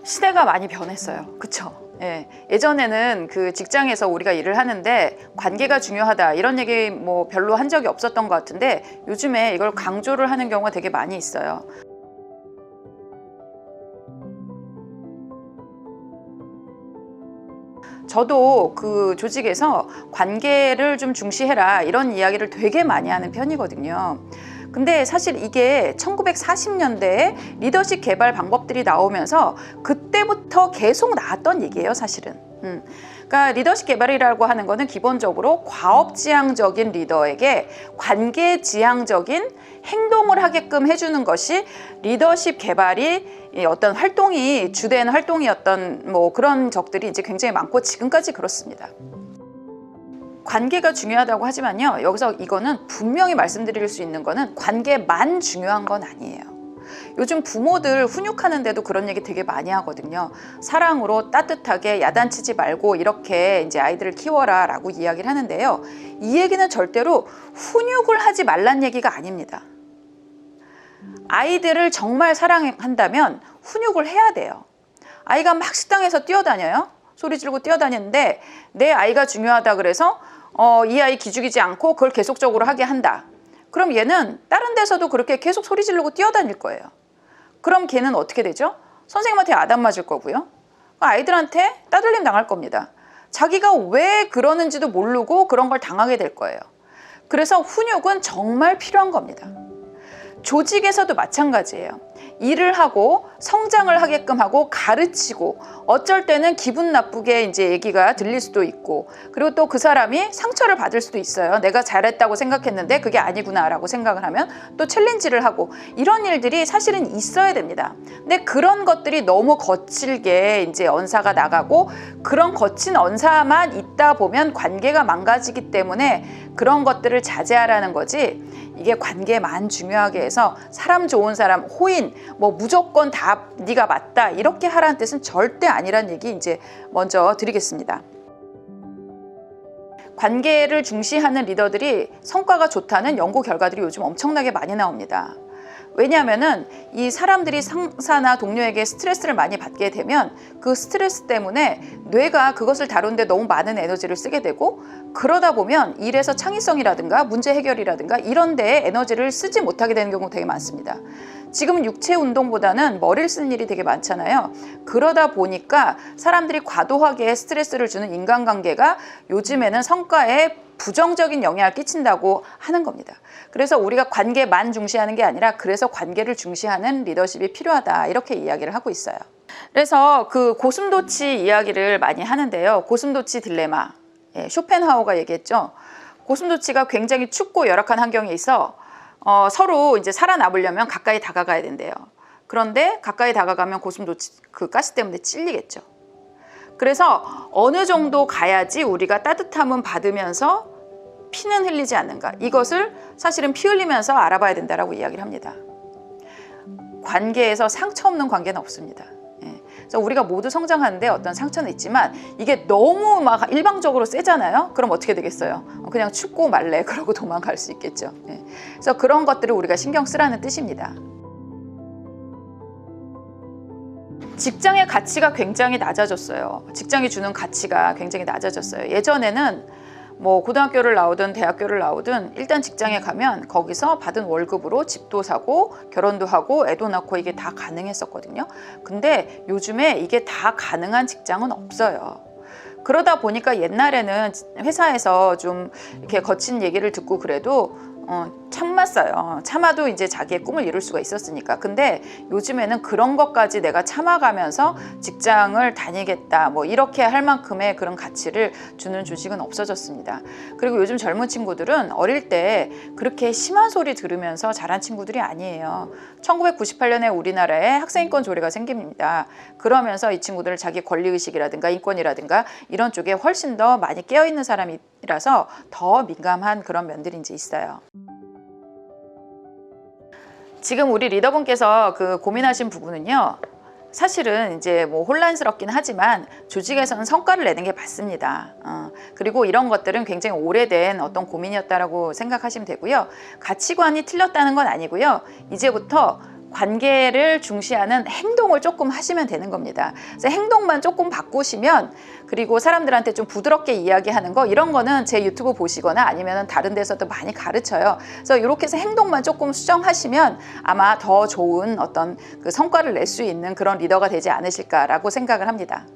시대가 많이 변했어요. 그쵸? 예. 예전에는 그 직장에서 우리가 일을 하는데 관계가 중요하다 이런 얘기 뭐 별로 한 적이 없었던 것 같은데 요즘에 이걸 강조를 하는 경우가 되게 많이 있어요. 저도 그 조직에서 관계를 좀 중시해라 이런 이야기를 되게 많이 하는 편이거든요. 근데 사실 이게 1940년대에 리더십 개발 방법들이 나오면서 그때부터 계속 나왔던 얘기예요, 사실은. 그러니까 리더십 개발이라고 하는 거는 기본적으로 과업지향적인 리더에게 관계지향적인 행동을 하게끔 해주는 것이 리더십 개발이 어떤 활동이 주된 활동이었던 뭐 그런 적들이 이제 굉장히 많고 지금까지 그렇습니다. 관계가 중요하다고 하지만요, 여기서 이거는 분명히 말씀드릴 수 있는 거는 관계만 중요한 건 아니에요. 요즘 부모들 훈육하는데도 그런 얘기 되게 많이 하거든요. 사랑으로 따뜻하게 야단치지 말고 이렇게 이제 아이들을 키워라 라고 이야기를 하는데요. 이 얘기는 절대로 훈육을 하지 말란 얘기가 아닙니다. 아이들을 정말 사랑한다면 훈육을 해야 돼요. 아이가 막 식당에서 뛰어다녀요. 소리 지르고 뛰어다니는데 내 아이가 중요하다 그래서 이 아이 기죽이지 않고 그걸 계속적으로 하게 한다. 그럼 얘는 다른 데서도 그렇게 계속 소리 지르고 뛰어다닐 거예요. 그럼 걔는 어떻게 되죠? 선생님한테 아단 맞을 거고요. 아이들한테 따돌림 당할 겁니다. 자기가 왜 그러는지도 모르고 그런 걸 당하게 될 거예요. 그래서 훈육은 정말 필요한 겁니다. 조직에서도 마찬가지예요. 일을 하고 성장을 하게끔 하고 가르치고 어쩔 때는 기분 나쁘게 이제 얘기가 들릴 수도 있고 그리고 또 그 사람이 상처를 받을 수도 있어요. 내가 잘했다고 생각했는데 그게 아니구나라고 생각을 하면 또 챌린지를 하고 이런 일들이 사실은 있어야 됩니다. 근데 그런 것들이 너무 거칠게 이제 언사가 나가고 그런 거친 언사만 있다 보면 관계가 망가지기 때문에 그런 것들을 자제하라는 거지 이게 관계만 중요하게 해서 사람 좋은 사람 호인 뭐 무조건 다 네가 맞다 이렇게 하라는 뜻은 절대 아니란 얘기 이제 먼저 드리겠습니다. 관계를 중시하는 리더들이 성과가 좋다는 연구 결과들이 요즘 엄청나게 많이 나옵니다. 왜냐하면은 이 사람들이 상사나 동료에게 스트레스를 많이 받게 되면 그 스트레스 때문에 뇌가 그것을 다루는데 너무 많은 에너지를 쓰게 되고 그러다 보면 일에서 창의성이라든가 문제 해결이라든가 이런 데에 에너지를 쓰지 못하게 되는 경우가 되게 많습니다. 지금은 육체 운동보다는 머리를 쓰는 일이 되게 많잖아요. 그러다 보니까 사람들이 과도하게 스트레스를 주는 인간관계가 요즘에는 성과에 부정적인 영향을 끼친다고 하는 겁니다. 그래서 우리가 관계만 중시하는 게 아니라 그래서 관계를 중시하는 리더십이 필요하다 이렇게 이야기를 하고 있어요. 그래서 그 고슴도치 이야기를 많이 하는데요. 고슴도치 딜레마, 쇼펜하우어가 얘기했죠. 고슴도치가 굉장히 춥고 열악한 환경에 있어 서로 이제 살아남으려면 가까이 다가가야 된대요. 그런데 가까이 다가가면 고슴도치 그 가시 때문에 찔리겠죠. 그래서 어느 정도 가야지 우리가 따뜻함은 받으면서 피는 흘리지 않는가 이것을 사실은 피 흘리면서 알아봐야 된다라고 이야기를 합니다. 관계에서 상처 없는 관계는 없습니다. 그래서 우리가 모두 성장하는데 어떤 상처는 있지만 이게 너무 막 일방적으로 세잖아요. 그럼 어떻게 되겠어요? 그냥 춥고 말래 그러고 도망갈 수 있겠죠. 그래서 그런 것들을 우리가 신경 쓰라는 뜻입니다. 직장의 가치가 굉장히 낮아졌어요. 직장이 주는 가치가 굉장히 낮아졌어요. 예전에는 뭐 고등학교를 나오든 대학교를 나오든 일단 직장에 가면 거기서 받은 월급으로 집도 사고 결혼도 하고 애도 낳고 이게 다 가능했었거든요. 근데 요즘에 이게 다 가능한 직장은 없어요. 그러다 보니까 옛날에는 회사에서 좀 이렇게 거친 얘기를 듣고 그래도 참았어요. 참아도 이제 자기의 꿈을 이룰 수가 있었으니까. 근데 요즘에는 그런 것까지 내가 참아가면서 직장을 다니겠다 뭐 이렇게 할 만큼의 그런 가치를 주는 조직은 없어졌습니다. 그리고 요즘 젊은 친구들은 어릴 때 그렇게 심한 소리 들으면서 자란 친구들이 아니에요. 1998년에 우리나라에 학생인권 조례가 생깁니다. 그러면서 이 친구들 자기 권리의식이라든가 인권이라든가 이런 쪽에 훨씬 더 많이 깨어있는 사람이라서 더 민감한 그런 면들이 이제 있어요. 지금 우리 리더분께서 그 고민하신 부분은요. 사실은 이제 뭐 혼란스럽긴 하지만 조직에서는 성과를 내는 게 맞습니다. 그리고 이런 것들은 굉장히 오래된 어떤 고민이었다라고 생각하시면 되고요. 가치관이 틀렸다는 건 아니고요. 이제부터 관계를 중시하는 행동을 조금 하시면 되는 겁니다. 그래서 행동만 조금 바꾸시면, 그리고 사람들한테 좀 부드럽게 이야기하는 거, 이런 거는 제 유튜브 보시거나 아니면 다른 데서도 많이 가르쳐요. 그래서 이렇게 해서 행동만 조금 수정하시면 아마 더 좋은 어떤 그 성과를 낼 수 있는 그런 리더가 되지 않으실까라고 생각을 합니다.